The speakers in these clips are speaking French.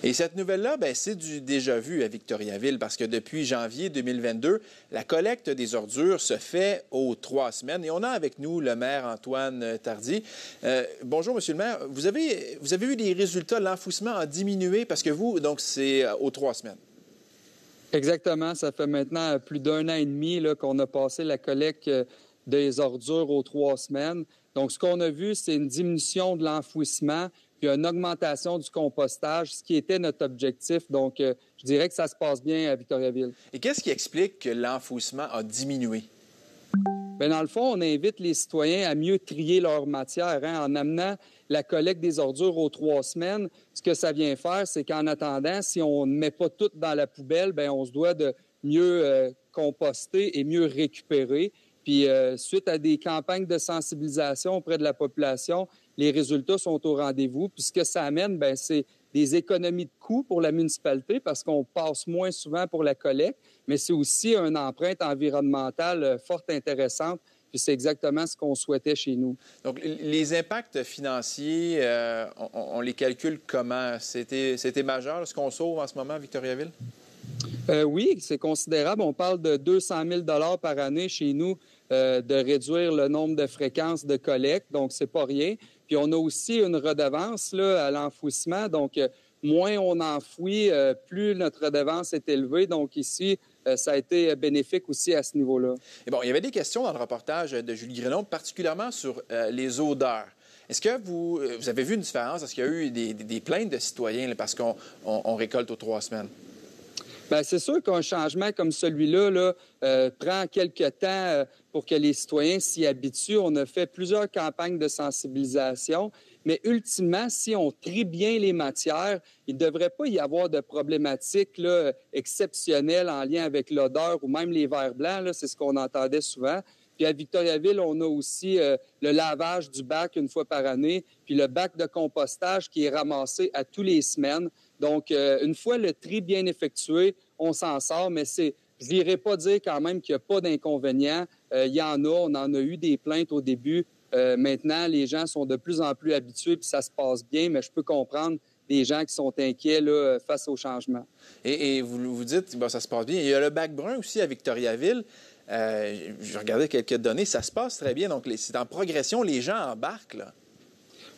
Et cette nouvelle-là, ben, c'est du déjà-vu à Victoriaville parce que depuis janvier 2022, la collecte des ordures se fait aux 3 semaines. Et on a avec nous le maire Antoine Tardy. Bonjour, Monsieur le maire. Vous avez eu des résultats, l'enfouissement a diminué parce que vous, donc c'est aux 3 semaines. Exactement. Ça fait maintenant plus d'1 an et demi là, qu'on a passé la collecte des ordures aux 3 semaines. Donc, ce qu'on a vu, c'est une diminution de l'enfouissement puis une augmentation du compostage, ce qui était notre objectif. Donc, je dirais que ça se passe bien à Victoriaville. Et qu'est-ce qui explique que l'enfouissement a diminué? Bien, dans le fond, on invite les citoyens à mieux trier leur matière en amenant la collecte des ordures aux 3 semaines. Ce que ça vient faire, c'est qu'en attendant, si on ne met pas tout dans la poubelle, bien, on se doit de mieux composter et mieux récupérer. Puis, suite à des campagnes de sensibilisation auprès de la population, les résultats sont au rendez-vous. Puis, ce que ça amène, bien, c'est des économies de coûts pour la municipalité parce qu'on passe moins souvent pour la collecte, mais c'est aussi une empreinte environnementale forte intéressante. Puis c'est exactement ce qu'on souhaitait chez nous. Donc, les impacts financiers, on les calcule comment? C'était majeur, ce qu'on sauve en ce moment à Victoriaville? Oui, c'est considérable. On parle de 200 000 $ par année chez nous de réduire le nombre de fréquences de collecte. Donc, c'est pas rien. Puis, on a aussi une redevance là, à l'enfouissement. Donc, moins on enfouit, plus notre redevance est élevée. Donc, ici, ça a été bénéfique aussi à ce niveau-là. Et bon, il y avait des questions dans le reportage de Julie Grenon, particulièrement sur les odeurs. Est-ce que vous avez vu une différence? Est-ce qu'il y a eu des plaintes de citoyens là, parce qu'on récolte aux 3 semaines? Bien, c'est sûr qu'un changement comme celui-là prend quelques temps pour que les citoyens s'y habituent. On a fait plusieurs campagnes de sensibilisation, mais ultimement, si on trie bien les matières, il ne devrait pas y avoir de problématiques là, exceptionnelles en lien avec l'odeur ou même les verres blancs. Là, c'est ce qu'on entendait souvent. Puis à Victoriaville, on a aussi le lavage du bac une fois par année, puis le bac de compostage qui est ramassé à tous les semaines. Donc, une fois le tri bien effectué, on s'en sort, mais je n'irai pas dire quand même qu'il n'y a pas d'inconvénients. Il y en a, on en a eu des plaintes au début. Maintenant, les gens sont de plus en plus habitués, puis ça se passe bien, mais je peux comprendre des gens qui sont inquiets là, face au changement. Et vous dites, bon, ça se passe bien. Il y a le bac brun aussi à Victoriaville. Je regardais quelques données, ça se passe très bien. Donc, c'est en progression, les gens embarquent, là.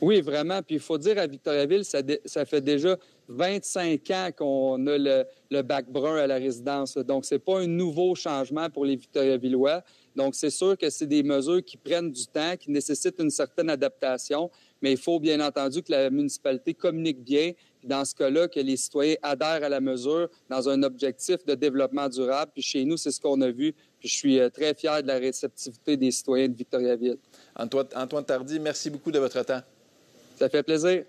Oui, vraiment. Puis il faut dire à Victoriaville, ça fait déjà 25 ans qu'on a le bac brun à la résidence. Donc, c'est pas un nouveau changement pour les Victoriavillois. Donc, c'est sûr que c'est des mesures qui prennent du temps, qui nécessitent une certaine adaptation, mais il faut bien entendu que la municipalité communique bien, puis dans ce cas-là, que les citoyens adhèrent à la mesure dans un objectif de développement durable. Puis chez nous, c'est ce qu'on a vu. Puis je suis très fier de la réceptivité des citoyens de Victoriaville. Antoine Tardy, merci beaucoup de votre temps. Ça fait plaisir.